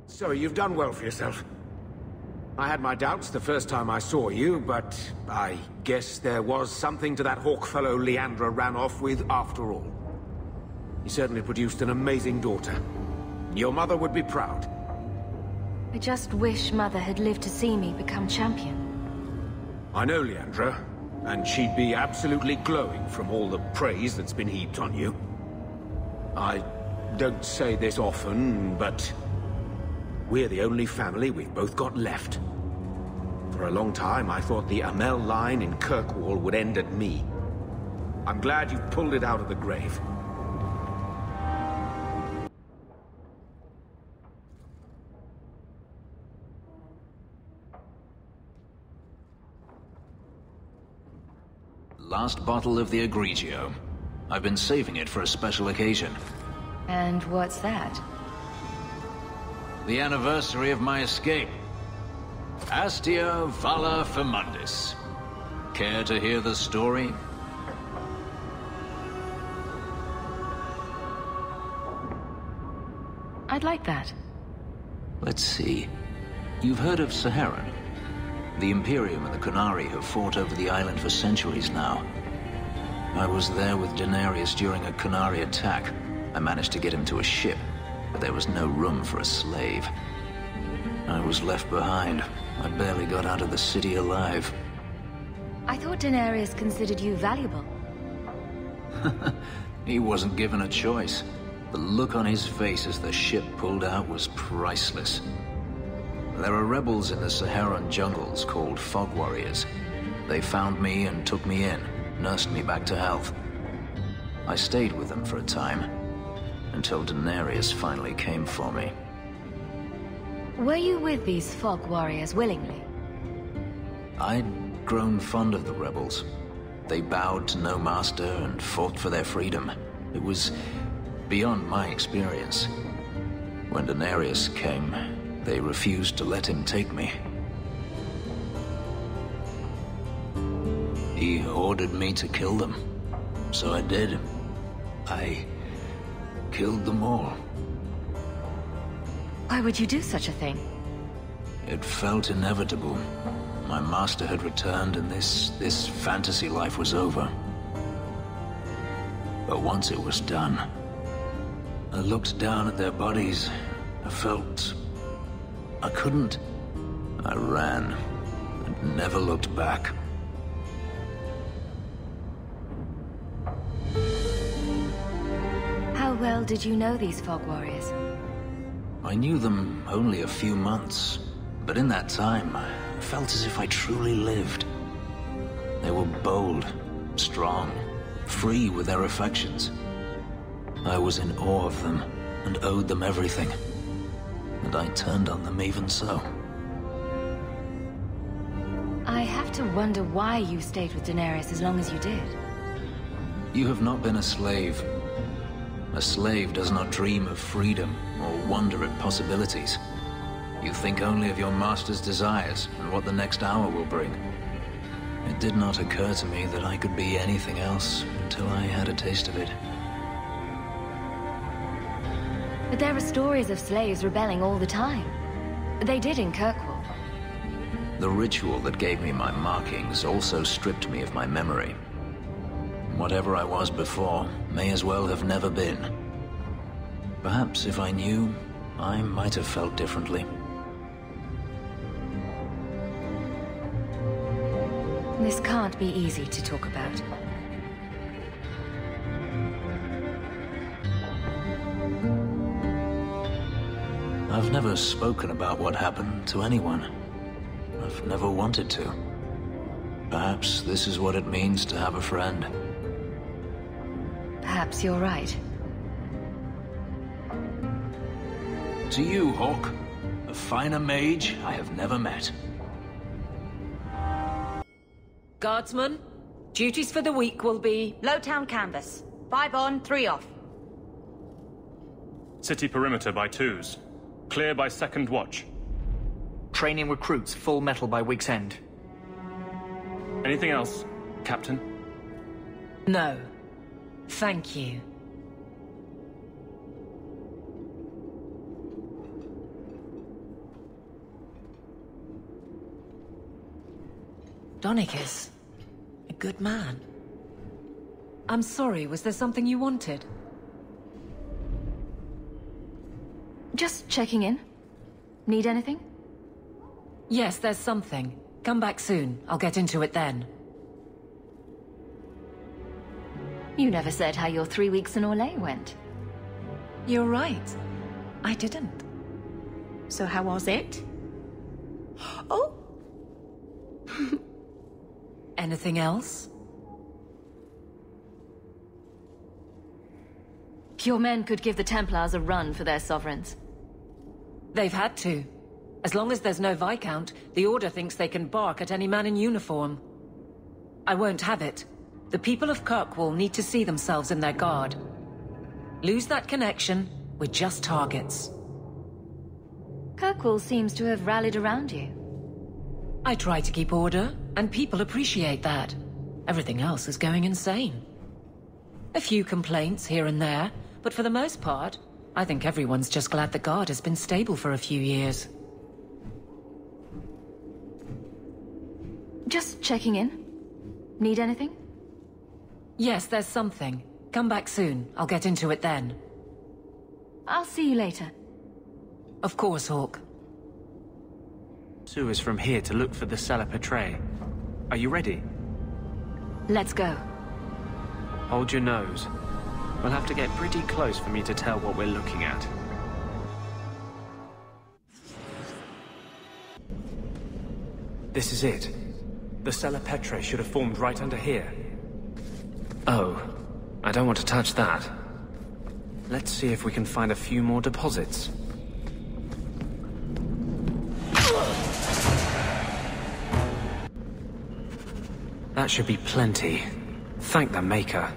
So you've done well for yourself. I had my doubts the first time I saw you, but I guess there was something to that hawk fellow Leandra ran off with after all. He certainly produced an amazing daughter. Your mother would be proud. I just wish Mother had lived to see me become champion. I know Leandra, and she'd be absolutely glowing from all the praise that's been heaped on you. I don't say this often, but we're the only family we've both got left. For a long time, I thought the Amell line in Kirkwall would end at me. I'm glad you've pulled it out of the grave. Last bottle of the Egregio. I've been saving it for a special occasion. And what's that? The anniversary of my escape. Astia Vala Firmundis. Care to hear the story? I'd like that. Let's see. You've heard of Saharan? The Imperium and the Qunari have fought over the island for centuries now. I was there with Daenerys during a Qunari attack. I managed to get him to a ship, but there was no room for a slave. I was left behind. I barely got out of the city alive. I thought Daenerys considered you valuable. He wasn't given a choice. The look on his face as the ship pulled out was priceless. There are rebels in the Saharan jungles called Fog Warriors. They found me and took me in, nursed me back to health. I stayed with them for a time, until Daenerys finally came for me. Were you with these Fog Warriors willingly? I'd grown fond of the rebels. They bowed to no master and fought for their freedom. It was beyond my experience. When Daenerys came, they refused to let him take me. He ordered me to kill them, so I did. I killed them all. Why would you do such a thing? It felt inevitable. My master had returned and this fantasy life was over. But once it was done, I looked down at their bodies. I felt I couldn't. I ran and never looked back. How well did you know these Fog Warriors? I knew them only a few months, but in that time, I felt as if I truly lived. They were bold, strong, free with their affections. I was in awe of them and owed them everything. And I turned on them even so. I have to wonder why you stayed with Daenerys as long as you did. You have not been a slave. A slave does not dream of freedom or wonder at possibilities. You think only of your master's desires and what the next hour will bring. It did not occur to me that I could be anything else until I had a taste of it. But there are stories of slaves rebelling all the time. They did in Kirkwall. The ritual that gave me my markings also stripped me of my memory. Whatever I was before may as well have never been. Perhaps if I knew, I might have felt differently. This can't be easy to talk about. I've never spoken about what happened to anyone. I've never wanted to. Perhaps this is what it means to have a friend. Perhaps you're right. To you, Hawke, a finer mage I have never met. Guardsmen, duties for the week will be Lowtown canvas. 5 on, 3 off. City perimeter by twos. Clear by second watch. Training recruits full metal by week's end. Anything else, Captain? no. Thank you. Donicus. A good man. I'm sorry, was there something you wanted? Just checking in. Need anything? Yes, there's something. Come back soon. I'll get into it then. You never said how your 3 weeks in Orlais went. You're right. I didn't. So how was it? Oh! Anything else? Your men could give the Templars a run for their sovereigns. They've had to. As long as there's no Viscount, the Order thinks they can bark at any man in uniform. I won't have it. The people of Kirkwall need to see themselves in their guard. Lose that connection, we're just targets. Kirkwall seems to have rallied around you. I try to keep order, and people appreciate that. Everything else is going insane. A few complaints here and there, but for the most part, I think everyone's just glad the Guard has been stable for a few years. Just checking in. Need anything? Yes, there's something. Come back soon. I'll get into it then. I'll see you later. Of course, Hawke. Sue is from here to look for the Cella Petrae. Are you ready? Let's go. Hold your nose. We'll have to get pretty close for me to tell what we're looking at. This is it. The Cella Petrae should have formed right under here. Oh, I don't want to touch that. Let's see if we can find a few more deposits. That should be plenty. Thank the Maker.